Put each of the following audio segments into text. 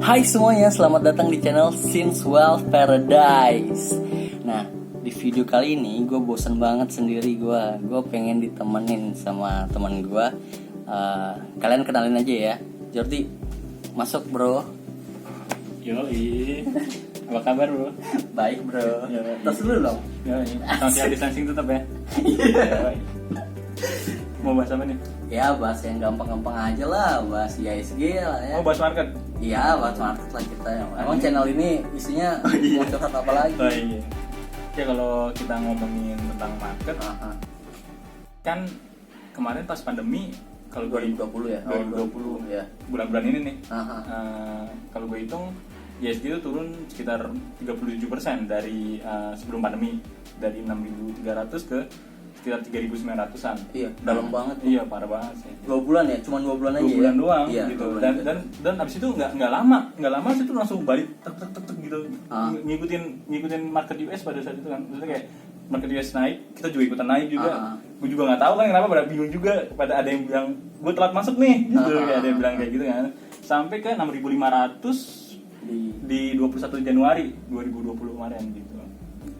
Hai semuanya, selamat datang di channel Since Wealth Paradise. Nah, di video kali ini gue bosen banget sendiri. Gue pengen ditemenin sama teman gue. Kalian kenalin aja ya. Jordi, masuk bro. Yoi, apa kabar bro? Baik bro. Terus dulu dong. Yoi, social distancing tetap ya? Yoi. Mau bahas apa nih? Ya bahas yang gampang-gampang aja lah. Bahas IHSG lah ya. Mau bahas market? Iya, bahas market lah kita. Emang channel ini isinya mau curhat apa lagi? Oh iya. Ya kalau kita ngomongin tentang market, kan kemarin pas pandemi, kalau 2020 ya? 2020 ya. bulan-bulan ini nih, kalau gue hitung IHSG itu turun sekitar 37% dari sebelum pandemi, dari 6.300 ke sekitar 3.900-an. Iya, dalam banget. Iya, parah banget sih. 2 bulan ya, cuma 2 bulan aja. 2 bulan ya? doang Iya, gitu. 2 bulan Dan abis itu nggak lama sih itu langsung balik tek gitu. Ngikutin market US pada saat itu kan. Maksudnya kayak market US naik, kita juga ikutan naik juga. Gue juga nggak tahu kan kenapa, pada bingung juga. Pada ada yang bilang gue telat masuk nih gitu, kayak ada yang bilang kayak gitu kan. Sampai ke 6.500 di 21 Januari 2020 kemarin gitu.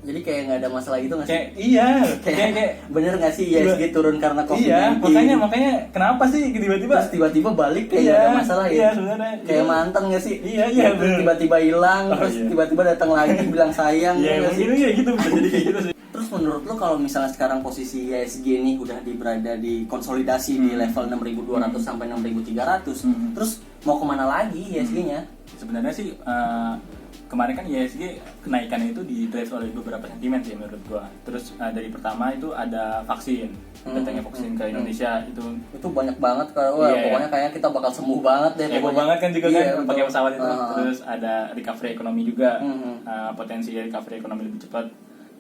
Jadi kayak nggak ada masalah gitu nggak sih? Kayak iya, kayak bener nggak sih IHSG turun karena COVID? Iya, makanya kenapa sih tiba-tiba? Terus tiba-tiba balik kayak nggak ada masalah ya? Iya, sebenarnya. Kayak mantan nggak sih? Iya, terus tiba-tiba hilang, terus tiba-tiba datang lagi bilang sayang. Iya, nggak sih? mungkin ya gitu, bisa jadi kayak gitu sih. Terus menurut lo kalau misalnya sekarang posisi IHSG ini udah berada di konsolidasi di level 6.200 sampai 6.300, terus mau kemana lagi IHSG-nya? Sebenarnya sih kemarin kan IHSG kenaikannya itu di-drive oleh beberapa sentimen sih menurut gua. Terus dari pertama itu ada vaksin, datangnya vaksin ke Indonesia itu banyak banget pokoknya kayak kita bakal sembuh banget deh. Heboh banget kan juga kan betul. pakai pesawat itu. Terus ada recovery ekonomi juga, potensi recovery ekonomi lebih cepat.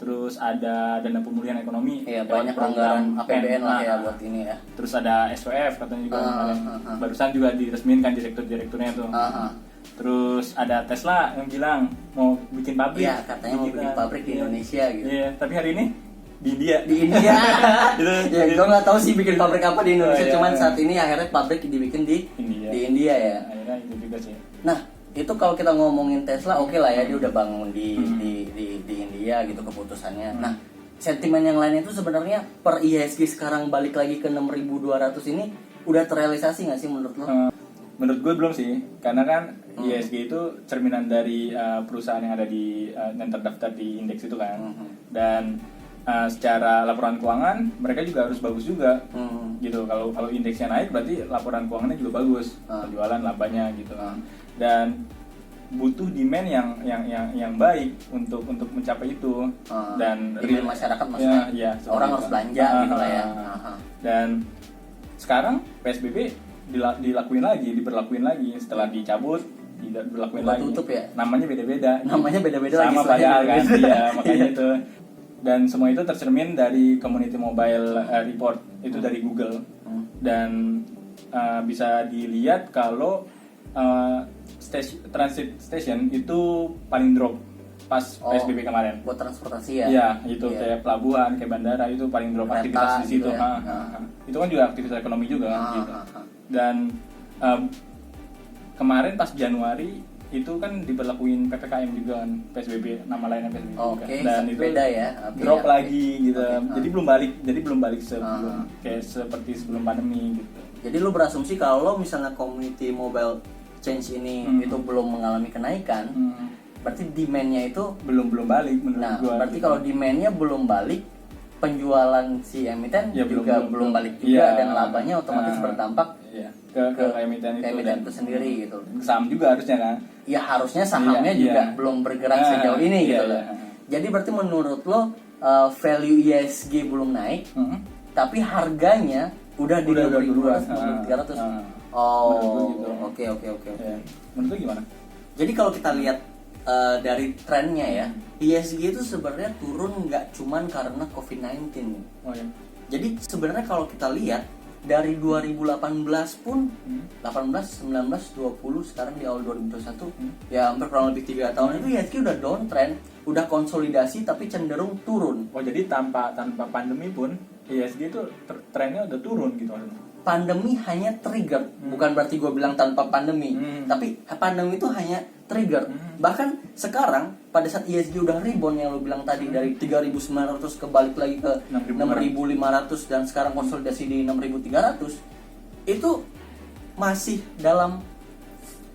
Terus ada dana pemulihan ekonomi, banyak anggaran APBN lah ya buat ini ya. Terus ada SWF katanya juga barusan juga diresmikan kan direkturnya tuh. Terus ada Tesla yang bilang mau bikin pabrik. Iya, katanya mau bikin pabrik di Indonesia gitu. Iya, tapi hari ini di India. Di India. Gitu. Ya, gue nggak tahu sih bikin pabrik apa di Indonesia, cuman saat ini akhirnya pabrik dibikin di India ya. Akhirnya itu juga sih. Nah, itu kalau kita ngomongin Tesla oke lah ya, dia udah bangun di India gitu keputusannya. Nah, sentimen yang lain itu sebenarnya per IHSG sekarang balik lagi ke 6.200 ini udah terrealisasi nggak sih menurut lo? Menurut gue belum sih, karena kan IHSG itu cerminan dari perusahaan yang ada di yang terdaftar di indeks itu kan, dan secara laporan keuangan mereka juga harus bagus juga, gitu. Kalau indeksnya naik berarti laporan keuangannya juga bagus, penjualan labanya gitu, dan butuh demand yang baik untuk mencapai itu, dan demand masyarakat maksudnya, ya, orang harus belanja gitu lah ya. Dan sekarang PSBB diberlakuin lagi setelah dicabut, diberlakuin lagi. Tutup ya. Namanya beda-beda sama lagi padahal kan. Iya, makanya itu. Dan semua itu tercermin dari Community Mobile Report itu dari Google. Dan bisa dilihat kalau transit station itu paling drop pas PSBB kemarin. Buat transportasi ya? Iya, itu kayak pelabuhan, kayak bandara itu paling drop aktivitas di situ. Gitu ya? Itu kan juga aktivitas ekonomi juga gitu. Dan kemarin pas Januari itu kan diberlakuin PPKM juga kan, PSBB, nama lainnya PSBB juga. Dan itu beda ya. Drop lagi gitu. Jadi belum balik sebelum kayak seperti sebelum pandemi gitu. Jadi lu berasumsi kalau misalnya community mobile change ini itu belum mengalami kenaikan, berarti demand-nya itu belum balik menurut gua. Berarti kalau demand-nya belum balik, penjualan si emiten juga belum balik juga, dan labanya otomatis berdampak ke emiten itu sendiri gitu. Saham juga harusnya kan? Ya harusnya sahamnya juga belum bergerak sejauh ini gitu loh. Jadi berarti menurut lo value IHSG belum naik, tapi harganya udah di 6.200, 6.300. Oke. Menurut lo gimana? Jadi kalau kita lihat dari trennya ya, IHSG itu sebenarnya turun nggak cuman karena COVID-19. Jadi sebenarnya kalau kita lihat dari 2018 pun 18, 19, 20 sekarang di awal 2021 ya hampir kurang lebih 3 tahun itu IHSG udah downtrend, udah konsolidasi tapi cenderung turun. Jadi tanpa pandemi pun IHSG itu trennya udah turun gitu. pandemi hanya trigger, bukan berarti gue bilang tanpa pandemi, tapi pandemi itu hanya trigger. Bahkan sekarang pada saat ISG udah rebound yang lo bilang tadi dari 3.900 ke balik lagi ke 6.500 dan sekarang konsolidasi di 6.300, itu masih dalam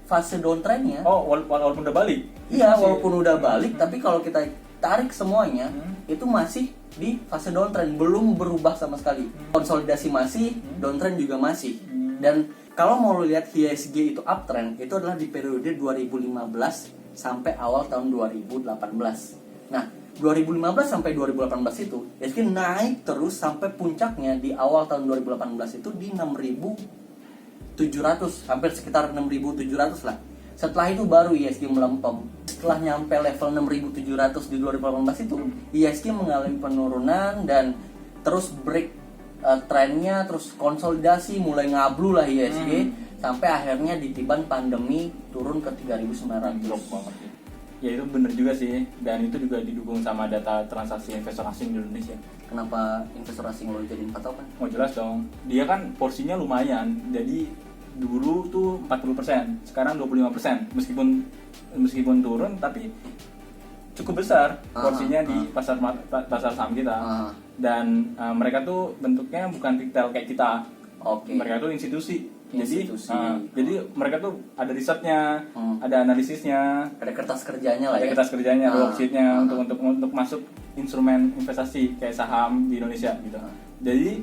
fase downtrendnya. Oh, walaupun udah balik? Iya, walaupun udah balik, tapi kalau kita tarik semuanya, itu masih di fase downtrend, belum berubah sama sekali. Konsolidasi masih, downtrend juga masih. Dan kalau mau lihat ISG itu uptrend, itu adalah di periode 2015 sampai awal tahun 2018. Nah, 2015 sampai 2018 itu ISG naik terus sampai puncaknya di awal tahun 2018 itu di 6.700, hampir sekitar 6.700 lah. Setelah itu baru ISG melempem. Setelah nyampe level 6.700 di 2018 itu, ISG mengalami penurunan dan terus break trennya, terus konsolidasi, mulai ngablu lah ISG sampai akhirnya ditiban pandemi turun ke 3.900. Ya itu bener juga sih, dan itu juga didukung sama data transaksi investor asing di Indonesia. Kenapa investor asing lo jadiin patokan? Oh jelas dong, dia kan porsinya lumayan, jadi dulu tuh 40%, sekarang 25%. Meskipun turun tapi cukup besar porsinya di pasar saham kita. Dan mereka tuh bentuknya bukan retail kayak kita. Mereka tuh institusi. Jadi mereka tuh ada risetnya, ada analisisnya, ada kertas kerjanya lah ada ya. Kertas kerjanya, ada worksheetnya untuk masuk instrumen investasi kayak saham di Indonesia gitu. Jadi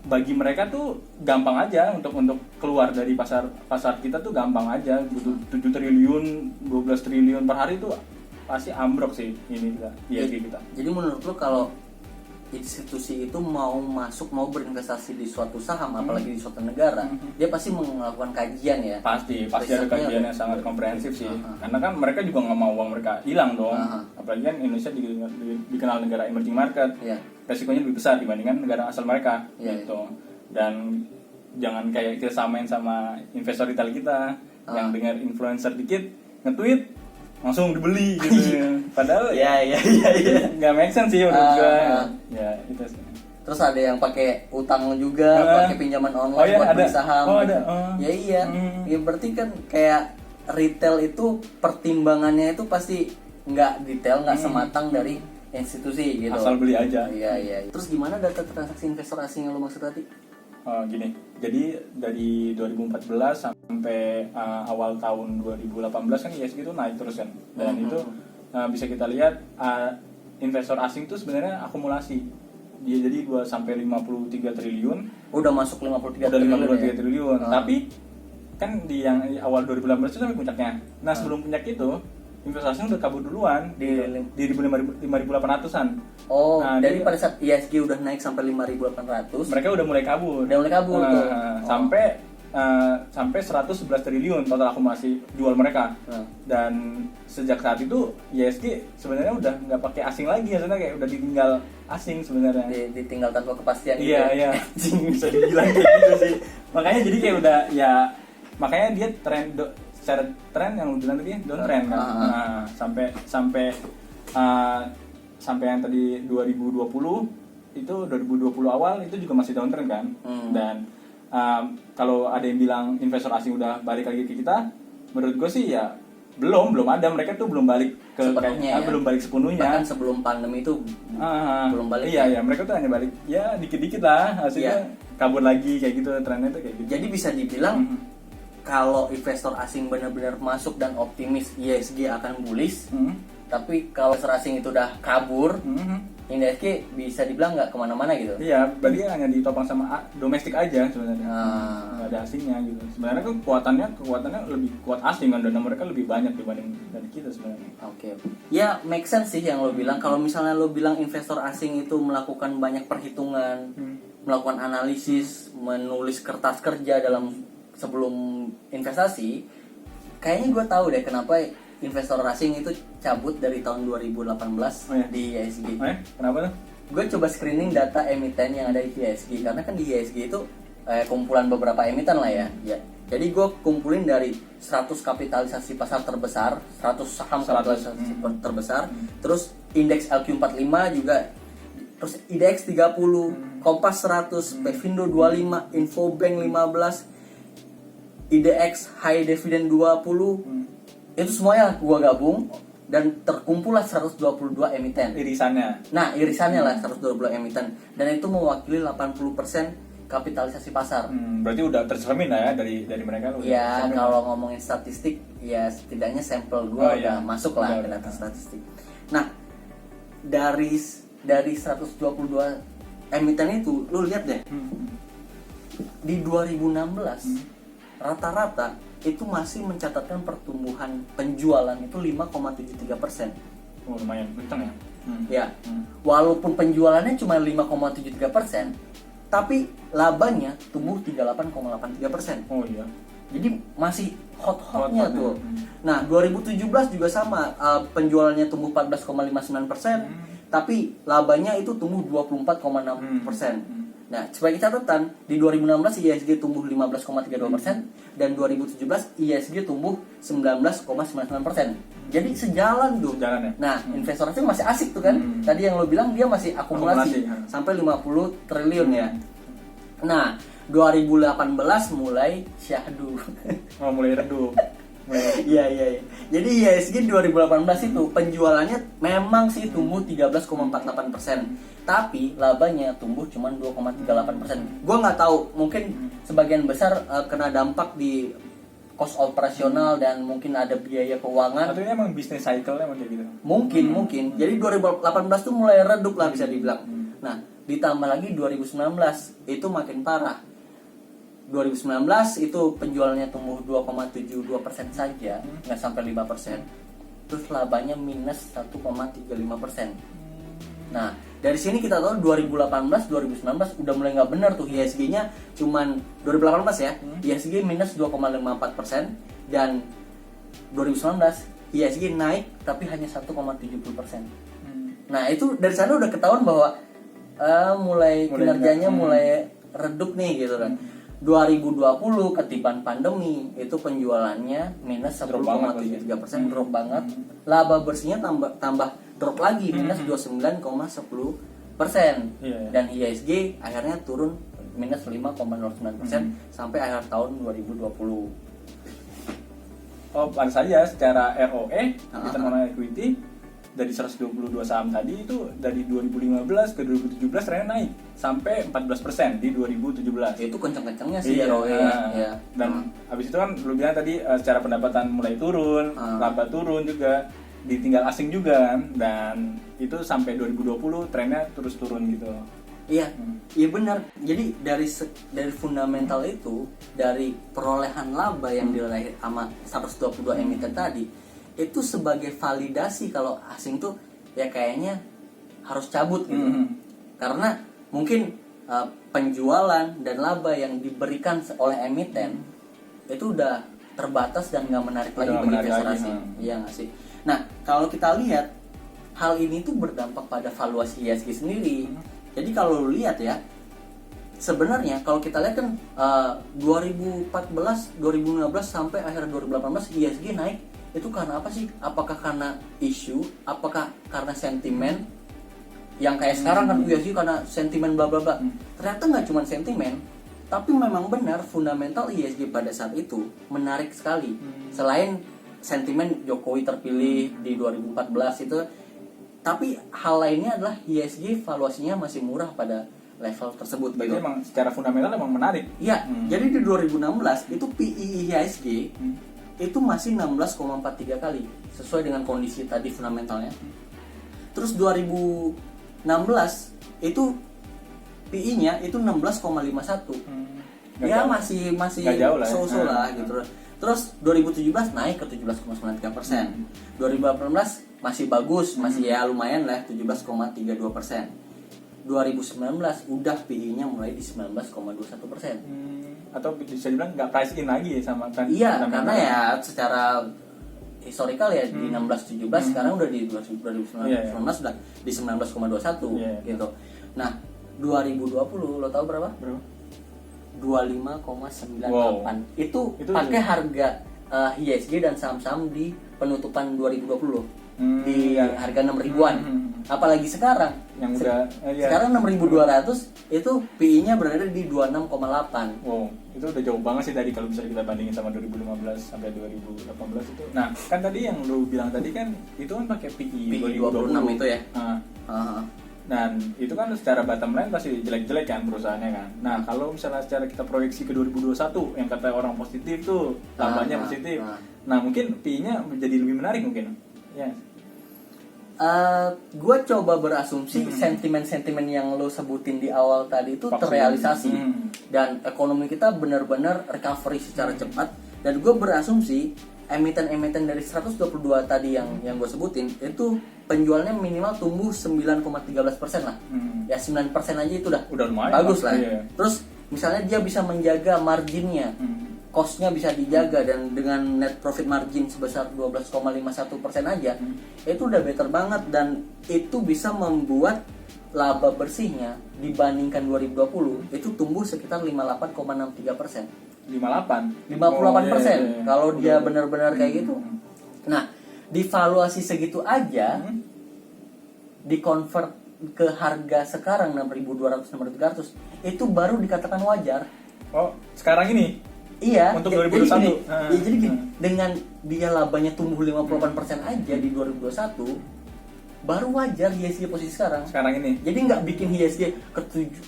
bagi mereka tuh gampang aja untuk keluar dari pasar kita tuh gampang aja. Butuh 7 triliun, 12 triliun per hari tuh pasti ambrok sih ini kita, ISG kita. Jadi menurut lo kalau institusi itu mau berinvestasi di suatu saham, apalagi di suatu negara, dia pasti melakukan kajian ya. Pasti ada kajian yang sangat komprehensif sih. Karena kan mereka juga nggak mau uang mereka hilang dong. Apalagi kan Indonesia dikenal negara emerging market. Resikonya lebih besar dibandingkan negara asal mereka gitu. Dan jangan kayak kita samain sama investor retail kita yang dengar influencer dikit nge-tweet langsung dibeli gitu. Padahal nggak make sense sih menurut gue. Ya itu sih. Terus ada yang pakai utang juga, pakai pinjaman online buat beli saham. Ya iya. Ya berarti kan kayak retail itu pertimbangannya itu pasti nggak detail, nggak sematang dari institusi gitu. Asal beli aja. Iya. Terus gimana data transaksi investor asing yang lo maksud tadi? Gini, jadi dari 2014 sampai awal tahun 2018 kan ISG itu naik terus kan, dan itu bisa kita lihat investor asing itu sebenarnya akumulasi. Dia jadi 2 sampai 53 triliun. Udah masuk 53 triliun. Tapi kan di yang awal 2018 itu sampai puncaknya. Nah sebelum puncak itu investasi udah kabur duluan di 5.800-an. Dari pada saat ISG udah naik sampai 5.800, mereka udah mulai kabur. Tuh. Sampai 111 triliun total akumulasi jual mereka. Dan sejak saat itu ISG sebenarnya udah nggak pakai asing lagi, sebenarnya kayak udah ditinggal asing sebenarnya. Ditinggal tanpa kepastian. Iya. Bisa dibilang kayak gitu sih. Makanya jadi kayak udah ya, makanya dia secara tren yang lu bilang tadi downtrend kan. Sampai yang tadi 2020 itu 2020 awal itu juga masih downtrend kan. Dan kalau ada yang bilang investor asing udah balik lagi ke kita, menurut gue sih ya belum ada. Mereka tuh belum balik belum balik sepenuhnya. Bahkan sebelum pandemi itu belum balik. Iya, mereka tuh hanya balik ya dikit-dikit lah, hasilnya kabur lagi kayak gitu, trennya tuh kayak gitu. Jadi bisa dibilang kalau investor asing benar-benar masuk dan optimis ISG akan bullish, tapi kalau investor asing itu udah kabur, ISG bisa dibilang nggak kemana-mana gitu. Iya, berarti hanya ditopang sama domestik aja sebenarnya, nggak ada asingnya gitu. Sebenarnya kan kekuatannya lebih kuat asing kan, dana mereka lebih banyak dibanding dari kita sebenarnya. Oke. Ya make sense sih yang lo bilang. Kalau misalnya lo bilang investor asing itu melakukan banyak perhitungan, melakukan analisis, menulis kertas kerja sebelum investasi, kayaknya gue tahu deh kenapa investor asing itu cabut dari tahun 2018 di ISG. Kenapa tuh? Gue coba screening data emiten yang ada di ISG, karena kan di ISG itu kumpulan beberapa emiten lah ya. Jadi gue kumpulin dari 100 kapitalisasi pasar terbesar, 100 saham kapitalisasi terbesar, terus indeks LQ45 juga terus IDX 30, Kompas 100, Pevindo 25, Infobank 15, IDX High Dividend 20. Itu semuanya gua gabung dan terkumpullah 122 emiten. Irisannya. Nah, irisannya lah 122 emiten dan itu mewakili 80% kapitalisasi pasar. Berarti udah tercermin lah ya dari mereka. Ya, kalau ngomongin statistik, ya setidaknya sampel gua udah masuk lah ke data statistik. Nah, dari 122 emiten itu, lu lihat deh, di 2016 rata-rata itu masih mencatatkan pertumbuhan penjualan itu 5,73%. Oh, lumayan kenceng ya. Ya, walaupun penjualannya cuma 5,73%, tapi labanya tumbuh 38,83%. Oh iya. Jadi masih hot-hotnya tuh. Nah, 2017 juga sama, penjualannya tumbuh 14,59%, tapi labanya itu tumbuh 24,6%. Nah, sebagai catatan, di 2016 IISG tumbuh 15,32% dan 2017 IISG tumbuh 19,99%. Jadi sejalan tuh. Sejalan ya? Nah, investor asing masih asik tuh kan. Tadi yang lo bilang dia masih akumulasi sampai 50 triliun ya. Nah, 2018 mulai syahdu. Oh, mulai redup. Iya. Jadi IISG 2018 itu penjualannya memang sih tumbuh 13,48%. Tapi labanya tumbuh cuma 2,38%. Gua nggak tahu, mungkin sebagian besar kena dampak di cost operasional dan mungkin ada biaya keuangan. Atau ini emang bisnis cycle-nya emang kayak gitu? Mungkin. Jadi 2018 tuh mulai redup lah bisa dibilang. Nah, ditambah lagi 2019 itu makin parah. 2019 itu penjualannya tumbuh 2,72% saja, nggak sampai 5%. Terus labanya minus 1,35%. Nah, dari sini kita tahu 2018, 2019 udah mulai nggak benar tuh IISG-nya, cuman 2018 ya, IISG minus 2,54% dan 2019 IISG naik tapi hanya 1,70%. Nah, itu dari sana udah ketahuan bahwa mulai kinerjanya mulai redup nih gitu kan. 2020 ketiban pandemi itu penjualannya minus 10,73%, drop banget. Laba bersihnya tambah drop lagi minus 29,10%. Dan IISG akhirnya turun minus 5,09% sampai akhir tahun 2020. Oh, pantas saja secara ROE return on equity dari 122 saham tadi itu dari 2015 ke 2017 trennya naik sampai 14% di 2017. Itu kenceng-kencengnya sih ROE ya. Dan habis itu kan lu bilang tadi secara pendapatan mulai turun, laba turun juga, ditinggal asing juga kan, dan itu sampai 2020 trennya terus turun gitu. Iya, iya benar. Jadi dari fundamental itu, dari perolehan laba yang diraih sama 122 emiten tadi, itu sebagai validasi kalau asing tuh ya kayaknya harus cabut gitu. Karena mungkin penjualan dan laba yang diberikan oleh emiten itu udah terbatas dan nggak menarik lagi bagi investor asing. Iya nggak sih? Nah, kalau kita lihat hal ini tuh berdampak pada valuasi IISG sendiri. Jadi kalau lu lihat ya, sebenarnya kalau kita lihat kan 2014, 2015 sampai akhir 2018 IISG naik itu karena apa sih? Apakah karena isu? Apakah karena sentimen? Yang kayak sekarang kan IISG karena sentimen bla bla bla. Ternyata nggak cuma sentimen, tapi memang benar fundamental IISG pada saat itu menarik sekali. Selain sentimen Jokowi terpilih di 2014 itu, tapi hal lainnya adalah IISG valuasinya masih murah pada level tersebut. Berarti emang secara fundamental emang menarik. Iya, jadi di 2016 itu PE IISG itu masih 16,43 kali sesuai dengan kondisi tadi fundamentalnya. Terus 2016 itu PE-nya itu 16,51. Ya masih jauh lah ya. so-so lah gitu. Terus 2017 naik ke 17,93%. 2018 masih bagus, masih ya lumayan lah 17,32%. 2019 udah PE-nya mulai di 19,21%. Atau bisa dibilang nggak price in lagi sama kan? Iya, karena ya secara historical ya di 16-17 sekarang udah di 2019 sudah di 19,21 gitu. Nah, 2020 lo tahu berapa? 25,98. Itu pakai harga IHSG dan saham-saham di penutupan 2020 di harga 6.000-an. Apalagi sekarang yang udah sekarang 6.200 itu PI-nya berada di 26,8. Wow, itu udah jauh banget sih tadi kalau bisa kita bandingin sama 2015 sampai 2018 itu. Nah, kan tadi yang lu bilang tadi kan itu kan pakai PI 26 itu ya. Dan itu kan secara bottom line pasti jelek-jelek kan perusahaannya kan. Nah, kalau misalnya secara kita proyeksi ke 2021 yang kata orang positif tuh labanya positif. Nah, mungkin PI-nya menjadi lebih menarik mungkin. Ya. Gue coba berasumsi sentimen-sentimen yang lo sebutin di awal tadi itu terrealisasi dan ekonomi kita benar-benar recovery secara cepat, dan gue berasumsi emiten-emiten dari 122 tadi yang gue sebutin itu penjualnya minimal tumbuh 9,13% lah. Ya 9% aja itu udah lumayan bagus lah. Iya. Terus misalnya dia bisa menjaga marginnya, cost-nya bisa dijaga, dan dengan net profit margin sebesar 12,51% aja itu udah better banget, dan itu bisa membuat laba bersihnya dibandingkan 2020 itu tumbuh sekitar 58,63%. 58%. Kalau dia benar-benar kayak gitu. Nah, di valuasi segitu aja di-convert ke harga sekarang 6.200 6.300 itu baru dikatakan wajar. Oh, sekarang ini? Iya, untuk 2021. Jadi gini, dengan dia labanya tumbuh 58% aja di 2021 baru wajar IHSG posisi sekarang ini. Jadi nggak bikin IHSG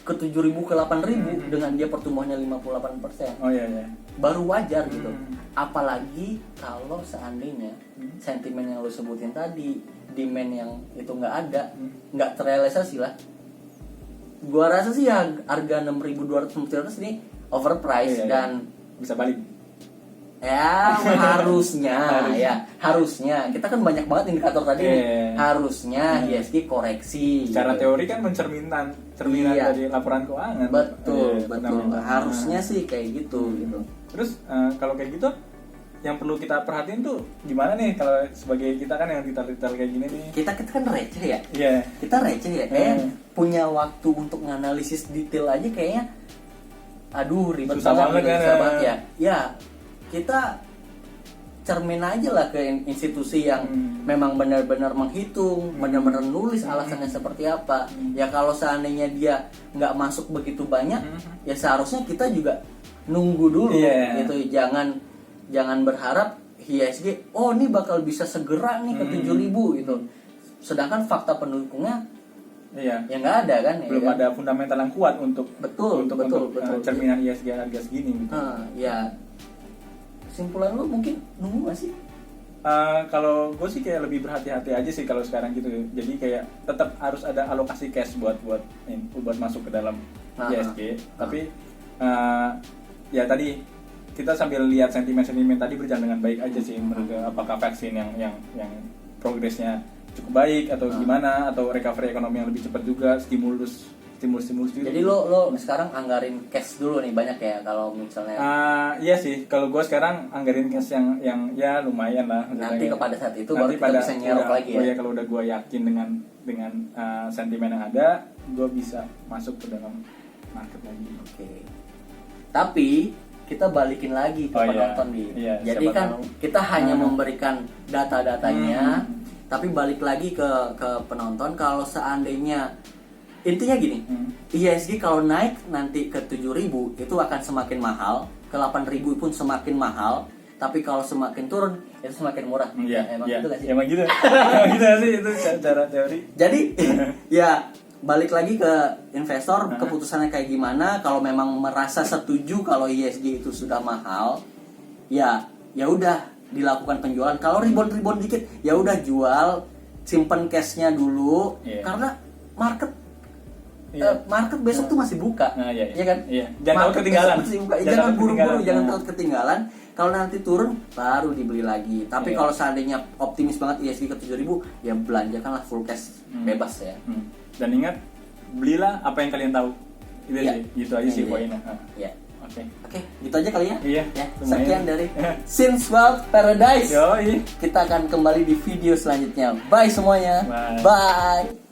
ke 7.000 ke 8.000 dengan dia pertumbuhannya 58%. Oh iya. Baru wajar gitu. Apalagi kalau seandainya sentimen yang lo sebutin tadi, demand yang itu nggak ada, nggak terrealisasi lah. Gua rasa sih ya harga 6.200 ini overpriced dan bisa balik. Ya harusnya kita kan banyak banget indikator tadi harusnya IHSG koreksi secara teori kan cerminan dari laporan keuangan. Betul. Harusnya sih kayak gitu. Terus kalau kayak gitu yang perlu kita perhatiin tuh gimana nih kalau sebagai kita kan yang detail-detail kayak gini nih. Kita kan receh ya. Iya. Kita receh ya. Kayak punya waktu untuk menganalisis detail aja kayaknya ribet banget ya. Ya, kita cermin aja lah ke institusi yang memang benar-benar menghitung, benar-benar nulis alasannya seperti apa. Ya kalau seandainya dia nggak masuk begitu banyak, ya seharusnya kita juga nunggu dulu gitu. Jangan berharap IHSG ini bakal bisa segera nih ke 7.000 gitu. Sedangkan fakta pendukungnya ya nggak ada kan. Belum ada fundamental yang kuat untuk cerminan IHSG harga segini gitu. Kesimpulan lu mungkin nunggu gak sih? Kalau gue sih kayak lebih berhati-hati aja sih kalau sekarang gitu. Jadi kayak tetap harus ada alokasi cash buat masuk ke dalam IHSG. Tapi ya tadi kita sambil lihat sentimen tadi berjalan dengan baik aja sih menurut gue. Apakah vaksin yang progresnya cukup baik atau gimana, atau recovery ekonomi yang lebih cepat juga, stimulus juga. Jadi lo sekarang anggarin cash dulu nih banyak ya kalau misalnya. Iya sih, kalau gue sekarang anggarin cash yang ya lumayan lah. Nanti pada saat itu baru kita bisa nyerok lagi ya. Kalau udah gue yakin dengan sentimen yang ada, gue bisa masuk ke dalam market lagi. Oke. Tapi kita balikin lagi ke penonton jadi kan kita hanya memberikan data-datanya, tapi balik lagi ke penonton. Kalau seandainya intinya gini, IHSG kalau naik nanti ke 7.000 itu akan semakin mahal, ke 8.000 pun semakin mahal, tapi kalau semakin turun itu semakin murah. Emang gitu gak sih? Emang gitu. Gitu sih itu cara teori. Jadi ya balik lagi ke investor, keputusannya kayak gimana. Kalau memang merasa setuju kalau IHSG itu sudah mahal, ya udah dilakukan penjualan. Kalau ribon dikit, ya udah jual, simpen cashnya dulu, karena market besok tuh masih buka, ya kan? Jangan ketinggalan. Jangan buru-buru, jangan takut ketinggalan. Kalau nanti turun, baru dibeli lagi. Tapi kalau seandainya optimis banget IHSG ke 7.000, ya belanjakanlah full cash, bebas ya. Dan ingat, belilah apa yang kalian tahu. Itu sih, gitu aja sih poinnya. Oke, gitu aja kali ya. Iya. Sekian dari Since Wealth Paradise. Yoi. Kita akan kembali di video selanjutnya. Bye semuanya. Bye. Bye.